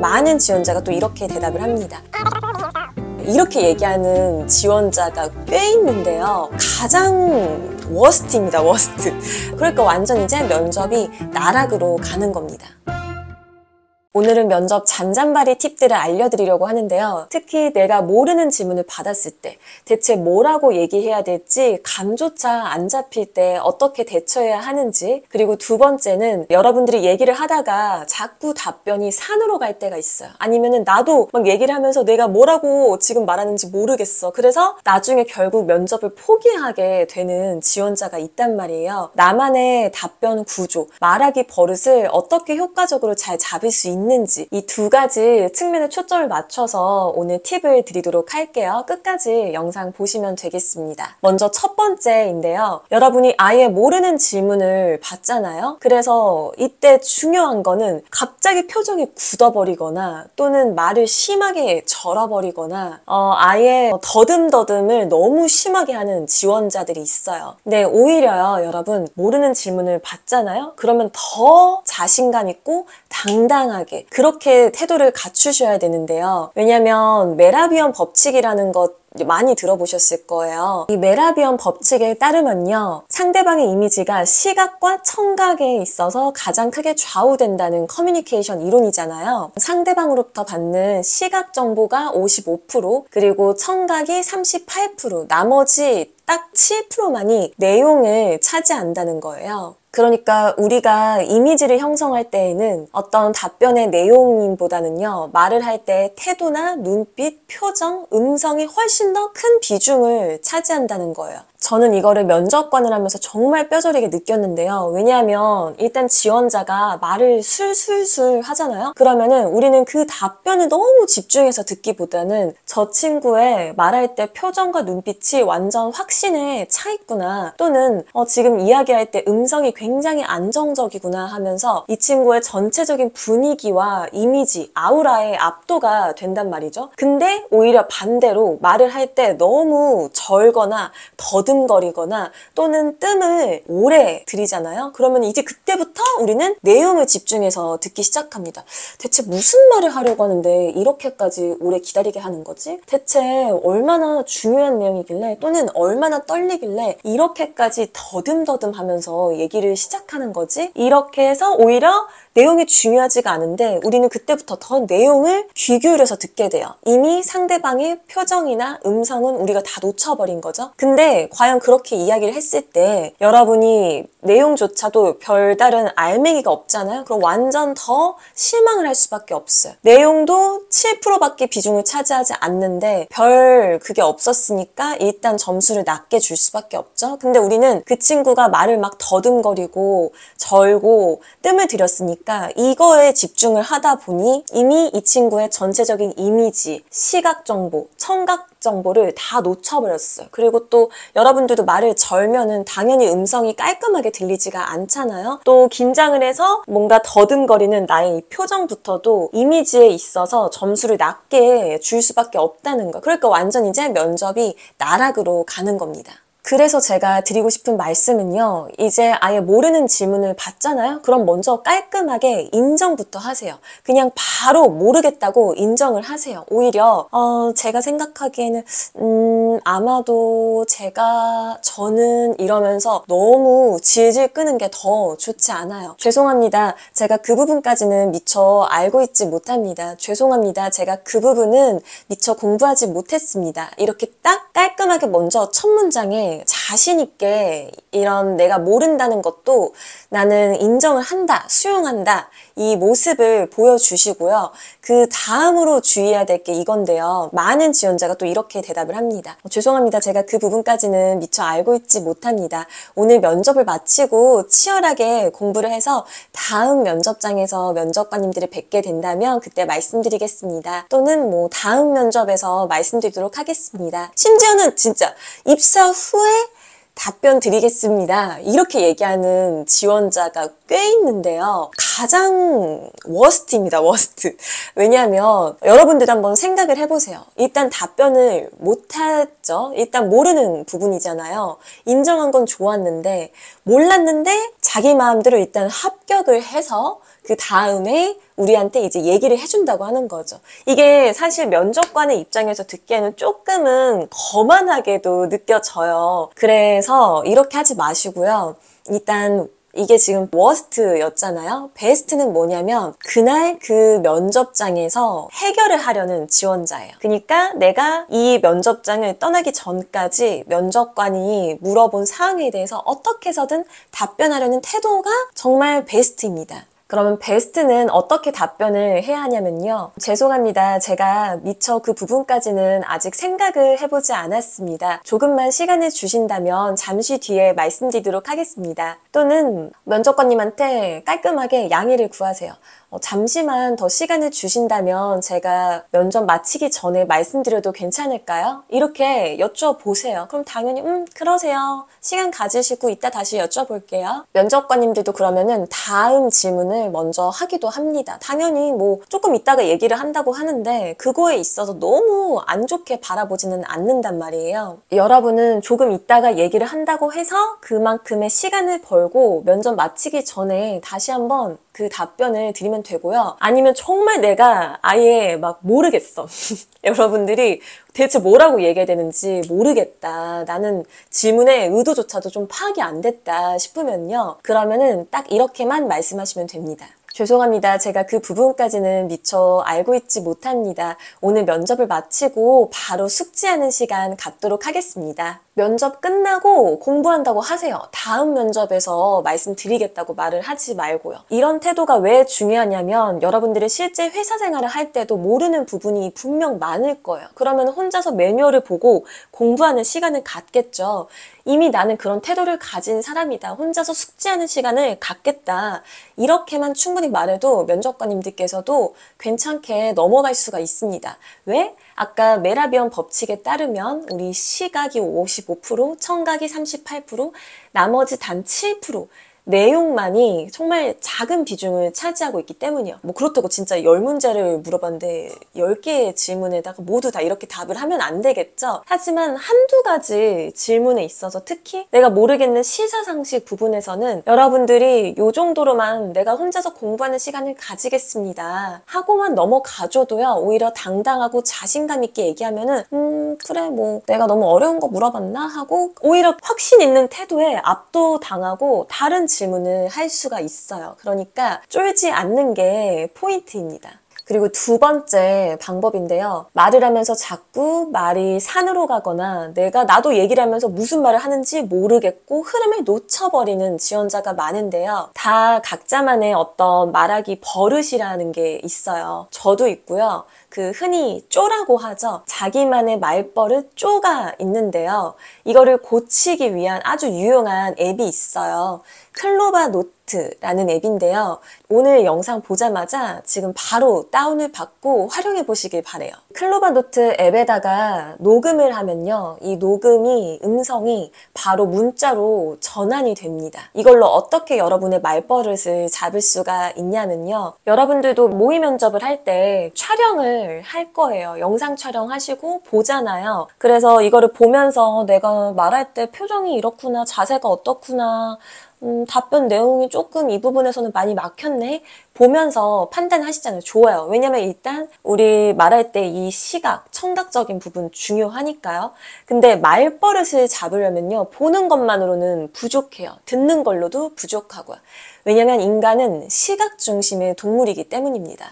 많은 지원자가 또 이렇게 대답을 합니다. 이렇게 얘기하는 지원자가 꽤 있는데요. 가장 워스트입니다. 워스트. 그러니까 완전 이제 면접이 나락으로 가는 겁니다. 오늘은 면접 잔잔바리 팁들을 알려드리려고 하는데요. 특히 내가 모르는 질문을 받았을 때 대체 뭐라고 얘기해야 될지 감조차 안 잡힐 때 어떻게 대처해야 하는지, 그리고 두 번째는 여러분들이 얘기를 하다가 자꾸 답변이 산으로 갈 때가 있어요. 아니면은 나도 막 얘기를 하면서 내가 뭐라고 지금 말하는지 모르겠어. 그래서 나중에 결국 면접을 포기하게 되는 지원자가 있단 말이에요. 나만의 답변 구조, 말하기 버릇을 어떻게 효과적으로 잘 잡을 수 있는지, 이 두 가지 측면에 초점을 맞춰서 오늘 팁을 드리도록 할게요. 끝까지 영상 보시면 되겠습니다. 먼저 첫 번째인데요. 여러분이 아예 모르는 질문을 받잖아요. 그래서 이때 중요한 거는 갑자기 표정이 굳어버리거나 또는 말을 심하게 절어버리거나 아예 더듬더듬을 너무 심하게 하는 지원자들이 있어요. 근데 오히려요, 여러분 모르는 질문을 받잖아요. 그러면 더 자신감 있고 당당하게 그렇게 태도를 갖추셔야 되는데요. 왜냐면 메라비언 법칙이라는 것 많이 들어보셨을 거예요. 이 메라비언 법칙에 따르면요, 상대방의 이미지가 시각과 청각에 있어서 가장 크게 좌우된다는 커뮤니케이션 이론이잖아요. 상대방으로부터 받는 시각 정보가 55%, 그리고 청각이 38%, 나머지 딱 7%만이 내용을 차지한다는 거예요. 그러니까 우리가 이미지를 형성할 때에는 어떤 답변의 내용보다는요, 말을 할 때 태도나 눈빛, 표정, 음성이 훨씬 더 큰 비중을 차지한다는 거예요. 저는 이거를 면접관을 하면서 정말 뼈저리게 느꼈는데요. 왜냐하면 일단 지원자가 말을 술술술 하잖아요. 그러면은 우리는 그 답변을 너무 집중해서 듣기보다는 저 친구의 말할 때 표정과 눈빛이 완전 확신에 차 있구나, 또는 지금 이야기할 때 음성이 굉장히 안정적이구나 하면서 이 친구의 전체적인 분위기와 이미지, 아우라에 압도가 된단 말이죠. 근데 오히려 반대로 말을 할 때 너무 절거나 더듬거리거나 또는 뜸을 오래 들이잖아요. 그러면 이제 그때부터 우리는 내용을 집중해서 듣기 시작합니다. 대체 무슨 말을 하려고 하는데 이렇게까지 오래 기다리게 하는 거지? 대체 얼마나 중요한 내용이길래, 또는 얼마나 떨리길래 이렇게까지 더듬더듬 하면서 얘기를 시작하는 거지? 이렇게 해서 오히려 내용이 중요하지가 않은데 우리는 그때부터 더 내용을 귀 기울여서 듣게 돼요. 이미 상대방의 표정이나 음성은 우리가 다 놓쳐버린 거죠. 근데 과연 그렇게 이야기를 했을 때 여러분이 내용조차도 별다른 알맹이가 없잖아요. 그럼 완전 더 실망을 할 수밖에 없어요. 내용도 7%밖에 비중을 차지하지 않는데 별 그게 없었으니까 일단 점수를 낮게 줄 수밖에 없죠. 근데 우리는 그 친구가 말을 막 더듬거리고 절고 뜸을 들였으니까 이거에 집중을 하다 보니 이미 이 친구의 전체적인 이미지, 시각 정보, 청각 정보를 다 놓쳐버렸어요. 그리고 또 여러분들도 말을 절면은 당연히 음성이 깔끔하게 들리지가 않잖아요. 또 긴장을 해서 뭔가 더듬거리는 나의 이 표정부터도 이미지에 있어서 점수를 낮게 줄 수밖에 없다는 거. 그러니까 완전 이제 면접이 나락으로 가는 겁니다. 그래서 제가 드리고 싶은 말씀은요, 이제 아예 모르는 질문을 받잖아요? 그럼 먼저 깔끔하게 인정부터 하세요. 그냥 바로 모르겠다고 인정을 하세요. 오히려 제가 생각하기에는 아마도 저는 이러면서 너무 질질 끄는 게 더 좋지 않아요. 죄송합니다. 제가 그 부분까지는 미처 알고 있지 못합니다. 죄송합니다. 제가 그 부분은 미처 공부하지 못했습니다. 이렇게 딱 깔끔하게 먼저 첫 문장에 자신 있게 이런 내가 모른다는 것도 나는 인정을 한다, 수용한다, 이 모습을 보여주시고요. 그 다음으로 주의해야 될 게 이건데요. 많은 지원자가 또 이렇게 대답을 합니다. 죄송합니다. 제가 그 부분까지는 미처 알고 있지 못합니다. 오늘 면접을 마치고 치열하게 공부를 해서 다음 면접장에서 면접관님들을 뵙게 된다면 그때 말씀드리겠습니다. 또는 뭐 다음 면접에서 말씀드리도록 하겠습니다. 심지어는 진짜 입사 후에 답변 드리겠습니다. 이렇게 얘기하는 지원자가 꽤 있는데요. 가장 워스트입니다. 워스트. 왜냐하면 여러분들도 한번 생각을 해보세요. 일단 답변을 못했죠. 일단 모르는 부분이잖아요. 인정한 건 좋았는데 몰랐는데 자기 마음대로 일단 합격을 해서 그 다음에 우리한테 이제 얘기를 해준다고 하는 거죠. 이게 사실 면접관의 입장에서 듣기에는 조금은 거만하게도 느껴져요. 그래서 이렇게 하지 마시고요. 일단 이게 지금 워스트였잖아요. 베스트는 뭐냐면 그날 그 면접장에서 해결을 하려는 지원자예요. 그러니까 내가 이 면접장을 떠나기 전까지 면접관이 물어본 사항에 대해서 어떻게 해서든 답변하려는 태도가 정말 베스트입니다. 그러면 베스트는 어떻게 답변을 해야 하냐면요. 죄송합니다. 제가 미처 그 부분까지는 아직 생각을 해보지 않았습니다. 조금만 시간을 주신다면 잠시 뒤에 말씀드리도록 하겠습니다. 또는 면접관님한테 깔끔하게 양해를 구하세요. 잠시만 더 시간을 주신다면 제가 면접 마치기 전에 말씀드려도 괜찮을까요? 이렇게 여쭤보세요. 그럼 당연히 그러세요. 시간 가지시고 이따 다시 여쭤볼게요. 면접관님들도 그러면은 다음 질문을 먼저 하기도 합니다. 당연히 뭐 조금 이따가 얘기를 한다고 하는데 그거에 있어서 너무 안 좋게 바라보지는 않는단 말이에요. 여러분은 조금 이따가 얘기를 한다고 해서 그만큼의 시간을 벌고 면접 마치기 전에 다시 한번 그 답변을 드리면 되고요. 아니면 정말 내가 아예 막 모르겠어. 여러분들이 대체 뭐라고 얘기해야 되는지 모르겠다. 나는 질문의 의도조차도 좀 파악이 안 됐다 싶으면요. 그러면은 딱 이렇게만 말씀하시면 됩니다. 죄송합니다. 제가 그 부분까지는 미처 알고 있지 못합니다. 오늘 면접을 마치고 바로 숙지하는 시간 갖도록 하겠습니다. 면접 끝나고 공부한다고 하세요. 다음 면접에서 말씀드리겠다고 말을 하지 말고요. 이런 태도가 왜 중요하냐면 여러분들이 실제 회사 생활을 할 때도 모르는 부분이 분명 많을 거예요. 그러면 혼자서 매뉴얼을 보고 공부하는 시간을 갖겠죠. 이미 나는 그런 태도를 가진 사람이다. 혼자서 숙지하는 시간을 갖겠다. 이렇게만 충분히 말해도 면접관님들께서도 괜찮게 넘어갈 수가 있습니다. 왜? 아까 메라비언 법칙에 따르면 우리 시각이 55%, 청각이 38%, 나머지 단 7%, 내용만이 정말 작은 비중을 차지하고 있기 때문이요. 뭐 그렇다고 진짜 10문제를 물어봤는데 10개의 질문에다가 모두 다 이렇게 답을 하면 안 되겠죠. 하지만 한두 가지 질문에 있어서 특히 내가 모르겠는 시사상식 부분에서는 여러분들이 요 정도로만 내가 혼자서 공부하는 시간을 가지겠습니다 하고만 넘어가줘도요. 오히려 당당하고 자신감 있게 얘기하면은 그래 뭐 내가 너무 어려운 거 물어봤나 하고 오히려 확신 있는 태도에 압도당하고 다른 질문을 할 수가 있어요. 그러니까 쫄지 않는 게 포인트입니다. 그리고 두 번째 방법인데요. 말을 하면서 자꾸 말이 산으로 가거나 나도 얘기를 하면서 무슨 말을 하는지 모르겠고 흐름을 놓쳐버리는 지원자가 많은데요. 다 각자만의 어떤 말하기 버릇이라는 게 있어요. 저도 있고요. 그 흔히 쪼라고 하죠. 자기만의 말버릇 쪼가 있는데요. 이거를 고치기 위한 아주 유용한 앱이 있어요. 클로바 노트라는 앱인데요. 오늘 영상 보자마자 지금 바로 다운을 받고 활용해 보시길 바래요. 클로바 노트 앱에다가 녹음을 하면요. 이 녹음이 음성이 바로 문자로 전환이 됩니다. 이걸로 어떻게 여러분의 말버릇을 잡을 수가 있냐면요. 여러분들도 모의 면접을 할 때 촬영을 할 거예요. 영상 촬영하시고 보잖아요. 그래서 이거를 보면서 내가 말할 때 표정이 이렇구나, 자세가 어떻구나, 답변 내용이 조금 이 부분에서는 많이 막혔네 보면서 판단하시잖아요. 좋아요. 왜냐면 일단 우리 말할 때 이 시각, 청각적인 부분 중요하니까요. 근데 말버릇을 잡으려면요. 보는 것만으로는 부족해요. 듣는 걸로도 부족하고요. 왜냐면 인간은 시각 중심의 동물이기 때문입니다.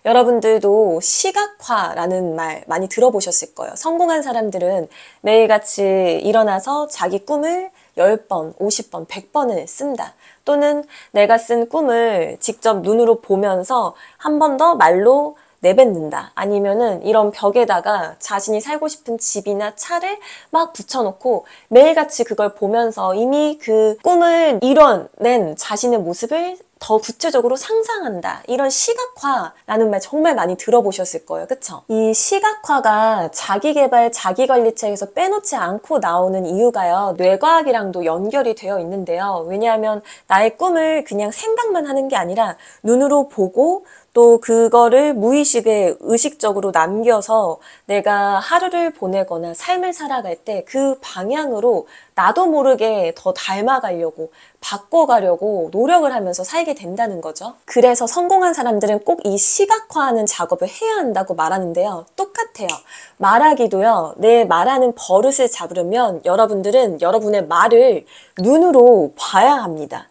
여러분들도 시각화라는 말 많이 들어보셨을 거예요. 성공한 사람들은 매일같이 일어나서 자기 꿈을 10번, 50번, 100번을 쓴다. 또는 내가 쓴 꿈을 직접 눈으로 보면서 한 번 더 말로 내뱉는다. 아니면은 이런 벽에다가 자신이 살고 싶은 집이나 차를 막 붙여놓고 매일같이 그걸 보면서 이미 그 꿈을 이뤄낸 자신의 모습을 더 구체적으로 상상한다. 이런 시각화라는 말 정말 많이 들어보셨을 거예요. 그쵸? 이 시각화가 자기개발, 자기관리책에서 빼놓지 않고 나오는 이유가요. 뇌과학이랑도 연결이 되어 있는데요. 왜냐하면 나의 꿈을 그냥 생각만 하는 게 아니라 눈으로 보고 또 그거를 무의식에 의식적으로 남겨서 내가 하루를 보내거나 삶을 살아갈 때 그 방향으로 나도 모르게 더 닮아가려고 바꿔가려고 노력을 하면서 살게 된다는 거죠. 그래서 성공한 사람들은 꼭 이 시각화하는 작업을 해야 한다고 말하는데요. 똑같아요. 말하기도요. 내 말하는 버릇을 잡으려면 여러분들은 여러분의 말을 눈으로 봐야 합니다.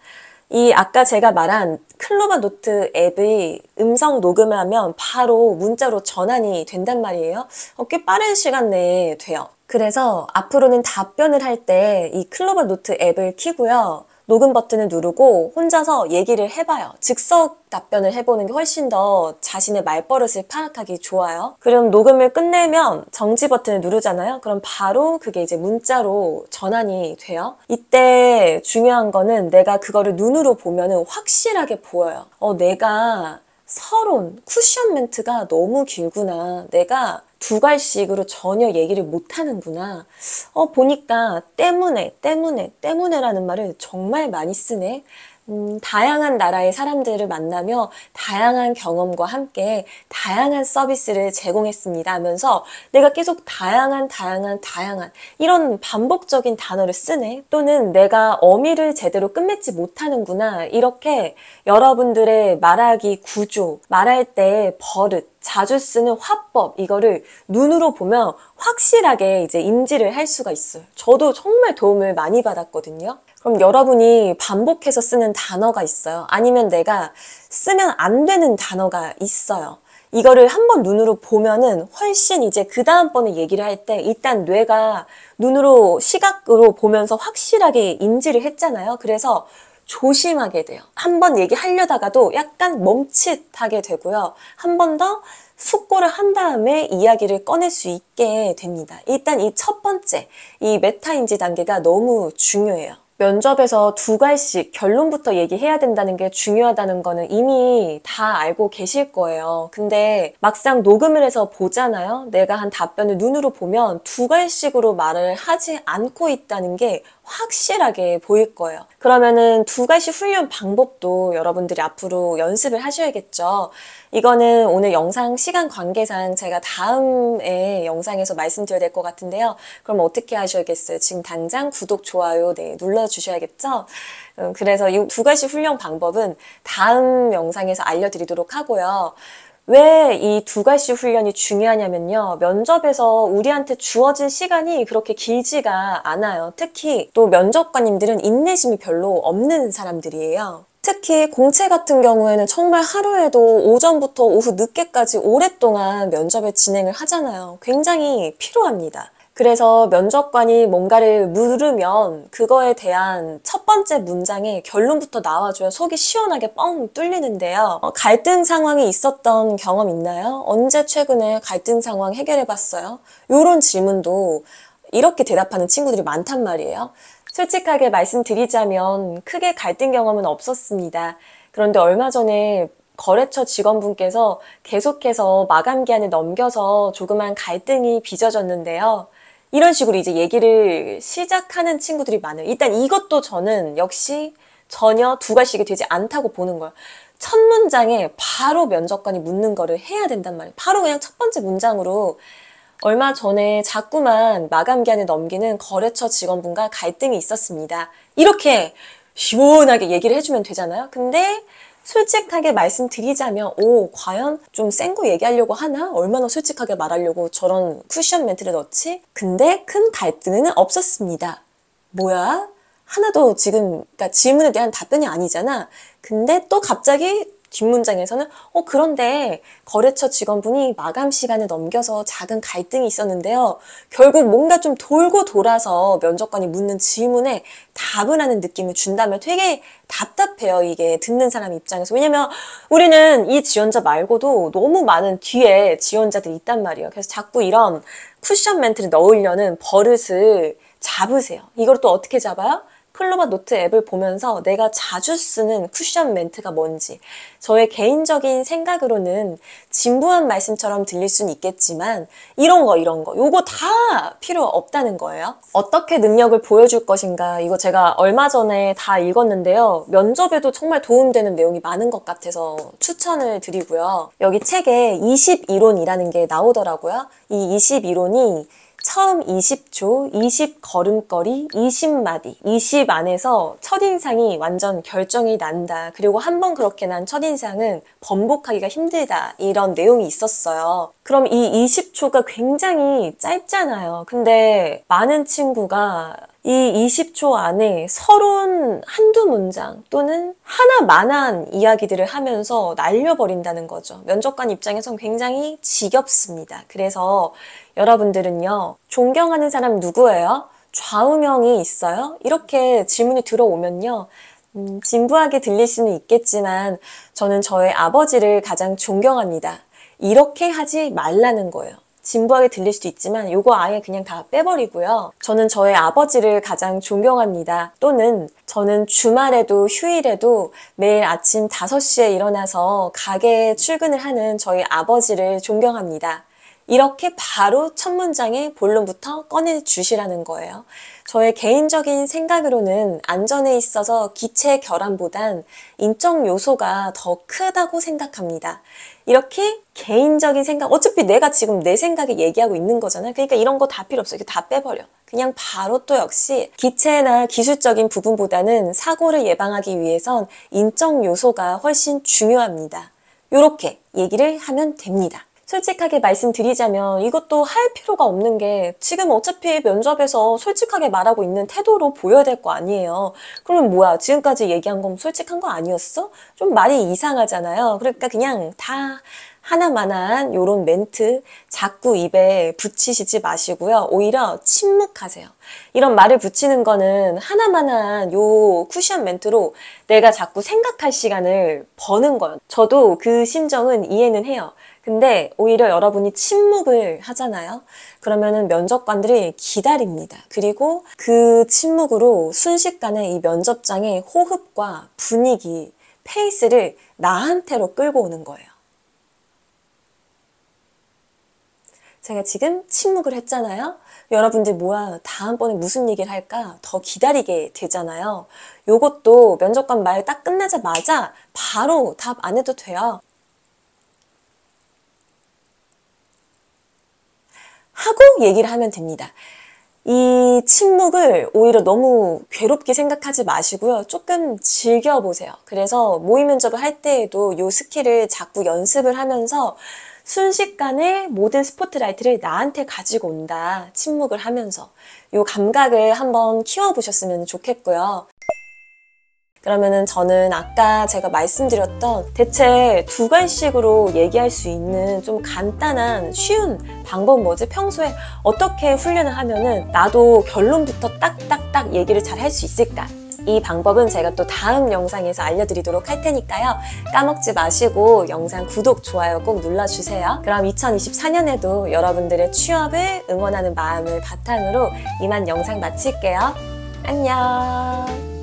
이 아까 제가 말한 클로버 노트 앱의 음성 녹음을 하면 바로 문자로 전환이 된단 말이에요. 꽤 빠른 시간 내에 돼요. 그래서 앞으로는 답변을 할 때 이 클로버 노트 앱을 켜고요. 녹음 버튼을 누르고 혼자서 얘기를 해봐요. 즉석 답변을 해보는 게 훨씬 더 자신의 말버릇을 파악하기 좋아요. 그럼 녹음을 끝내면 정지 버튼을 누르잖아요. 그럼 바로 그게 이제 문자로 전환이 돼요. 이때 중요한 거는 내가 그거를 눈으로 보면은 확실하게 보여요. 내가 서론, 쿠션 멘트가 너무 길구나. 내가 두 갈씩으로 전혀 얘기를 못하는구나. 보니까 때문에라는 말을 정말 많이 쓰네. 다양한 나라의 사람들을 만나며 다양한 경험과 함께 다양한 서비스를 제공했습니다 하면서 내가 계속 다양한 이런 반복적인 단어를 쓰네. 또는 내가 어미를 제대로 끝맺지 못하는구나. 이렇게 여러분들의 말하기 구조, 말할 때의 버릇, 자주 쓰는 화법, 이거를 눈으로 보면 확실하게 이제 인지를 할 수가 있어요. 저도 정말 도움을 많이 받았거든요. 그럼 여러분이 반복해서 쓰는 단어가 있어요. 아니면 내가 쓰면 안 되는 단어가 있어요. 이거를 한번 눈으로 보면은 훨씬 이제 그 다음번에 얘기를 할 때 일단 뇌가 눈으로 시각으로 보면서 확실하게 인지를 했잖아요. 그래서 조심하게 돼요. 한 번 얘기하려다가도 약간 멈칫하게 되고요. 한 번 더 숙고를 한 다음에 이야기를 꺼낼 수 있게 됩니다. 일단 이 첫 번째, 이 메타인지 단계가 너무 중요해요. 면접에서 두 갈씩 결론부터 얘기해야 된다는 게 중요하다는 거는 이미 다 알고 계실 거예요. 근데 막상 녹음을 해서 보잖아요. 내가 한 답변을 눈으로 보면 두 갈씩으로 말을 하지 않고 있다는 게 확실하게 보일 거예요. 그러면은 두 갈씩 훈련 방법도 여러분들이 앞으로 연습을 하셔야겠죠. 이거는 오늘 영상 시간 관계상 제가 다음에 영상에서 말씀드려야 될 것 같은데요. 그럼 어떻게 하셔야겠어요? 지금 당장 구독, 좋아요 눌러주셔야겠죠? 그래서 이 두 가지 훈련 방법은 다음 영상에서 알려드리도록 하고요. 왜 이 두 가지 훈련이 중요하냐면요. 면접에서 우리한테 주어진 시간이 그렇게 길지가 않아요. 특히 또 면접관님들은 인내심이 별로 없는 사람들이에요. 특히 공채 같은 경우에는 정말 하루에도 오전부터 오후 늦게까지 오랫동안 면접을 진행을 하잖아요. 굉장히 피로합니다. 그래서 면접관이 뭔가를 물으면 그거에 대한 첫 번째 문장의 결론부터 나와줘야 속이 시원하게 뻥 뚫리는데요. 갈등 상황이 있었던 경험 있나요? 언제 최근에 갈등 상황 해결해봤어요? 이런 질문도 이렇게 대답하는 친구들이 많단 말이에요. 솔직하게 말씀드리자면 크게 갈등 경험은 없었습니다. 그런데 얼마 전에 거래처 직원분께서 계속해서 마감 기한을 넘겨서 조그만 갈등이 빚어졌는데요. 이런 식으로 이제 얘기를 시작하는 친구들이 많아요. 일단 이것도 저는 역시 전혀 두 갈씩이 되지 않다고 보는 거예요. 첫 문장에 바로 면접관이 묻는 거를 해야 된단 말이에요. 바로 그냥 첫 번째 문장으로 얼마 전에 자꾸만 마감 기한을 넘기는 거래처 직원분과 갈등이 있었습니다. 이렇게 시원하게 얘기를 해주면 되잖아요. 근데 솔직하게 말씀드리자면 과연 좀 센 거 얘기하려고 하나? 얼마나 솔직하게 말하려고 저런 쿠션 멘트를 넣지? 근데 큰 갈등은 없었습니다. 뭐야? 하나도 지금 그러니까 질문에 대한 답변이 아니잖아. 근데 또 갑자기 뒷문장에서는 그런데 거래처 직원분이 마감 시간을 넘겨서 작은 갈등이 있었는데요. 결국 뭔가 좀 돌고 돌아서 면접관이 묻는 질문에 답을 하는 느낌을 준다면 되게 답답해요. 이게 듣는 사람 입장에서. 왜냐면 우리는 이 지원자 말고도 너무 많은 뒤에 지원자들이 있단 말이에요. 그래서 자꾸 이런 쿠션 멘트를 넣으려는 버릇을 잡으세요. 이걸 또 어떻게 잡아요? 클로바 노트 앱을 보면서 내가 자주 쓰는 쿠션 멘트가 뭔지, 저의 개인적인 생각으로는 진부한 말씀처럼 들릴 수는 있겠지만 이런 거 요거 다 필요 없다는 거예요. 어떻게 능력을 보여줄 것인가, 이거 제가 얼마 전에 다 읽었는데요. 면접에도 정말 도움되는 내용이 많은 것 같아서 추천을 드리고요. 여기 책에 20이론이라는 게 나오더라고요. 이 20이론이 처음 20초, 20걸음걸이, 20마디, 20 안에서 첫인상이 완전 결정이 난다. 그리고 한 번 그렇게 난 첫인상은 번복하기가 힘들다. 이런 내용이 있었어요. 그럼 이 20초가 굉장히 짧잖아요. 근데 많은 친구가 이 20초 안에 서론 한두 문장 또는 하나만한 이야기들을 하면서 날려버린다는 거죠. 면접관 입장에선 굉장히 지겹습니다. 그래서 여러분들은요, 존경하는 사람 누구예요? 좌우명이 있어요? 이렇게 질문이 들어오면요, 진부하게 들릴 수는 있겠지만 저는 저의 아버지를 가장 존경합니다. 이렇게 하지 말라는 거예요. 진부하게 들릴 수도 있지만 요거 아예 그냥 다 빼버리고요. 저는 저의 아버지를 가장 존경합니다. 또는 저는 주말에도 휴일에도 매일 아침 5시에 일어나서 가게에 출근을 하는 저희 아버지를 존경합니다. 이렇게 바로 첫 문장의 본론부터 꺼내주시라는 거예요. 저의 개인적인 생각으로는 안전에 있어서 기체 결함보단 인적 요소가 더 크다고 생각합니다. 이렇게 개인적인 생각, 어차피 내가 지금 내 생각에 얘기하고 있는 거잖아요. 그러니까 이런 거 다 필요 없어요. 이거 다 빼버려. 그냥 바로 또 역시 기체나 기술적인 부분보다는 사고를 예방하기 위해선 인적 요소가 훨씬 중요합니다. 이렇게 얘기를 하면 됩니다. 솔직하게 말씀드리자면 이것도 할 필요가 없는 게 지금 어차피 면접에서 솔직하게 말하고 있는 태도로 보여야 될 거 아니에요. 그러면 뭐야, 지금까지 얘기한 건 솔직한 거 아니었어? 좀 말이 이상하잖아요. 그러니까 그냥 다 하나만한 요런 멘트 자꾸 입에 붙이시지 마시고요. 오히려 침묵하세요. 이런 말을 붙이는 거는 하나만한 요 쿠션 멘트로 내가 자꾸 생각할 시간을 버는 거예요. 저도 그 심정은 이해는 해요. 근데 오히려 여러분이 침묵을 하잖아요. 그러면은 면접관들이 기다립니다. 그리고 그 침묵으로 순식간에 이 면접장의 호흡과 분위기, 페이스를 나한테로 끌고 오는 거예요. 제가 지금 침묵을 했잖아요. 여러분들 뭐야, 다음번에 무슨 얘기를 할까 더 기다리게 되잖아요. 요것도 면접관 말 딱 끝나자마자 바로 답 안 해도 돼요. 하고 얘기를 하면 됩니다. 이 침묵을 오히려 너무 괴롭게 생각하지 마시고요. 조금 즐겨보세요. 그래서 모의 면접을 할 때에도 이 스킬을 자꾸 연습을 하면서 순식간에 모든 스포트라이트를 나한테 가지고 온다. 침묵을 하면서. 이 감각을 한번 키워보셨으면 좋겠고요. 그러면은 저는 아까 제가 말씀드렸던 대체 두 갈씩으로 얘기할 수 있는 좀 간단한 쉬운 방법 뭐지? 평소에 어떻게 훈련을 하면은 나도 결론부터 딱딱딱 얘기를 잘 할 수 있을까? 이 방법은 제가 또 다음 영상에서 알려드리도록 할 테니까요. 까먹지 마시고 영상 구독, 좋아요 꼭 눌러주세요. 그럼 2024년에도 여러분들의 취업을 응원하는 마음을 바탕으로 이만 영상 마칠게요. 안녕.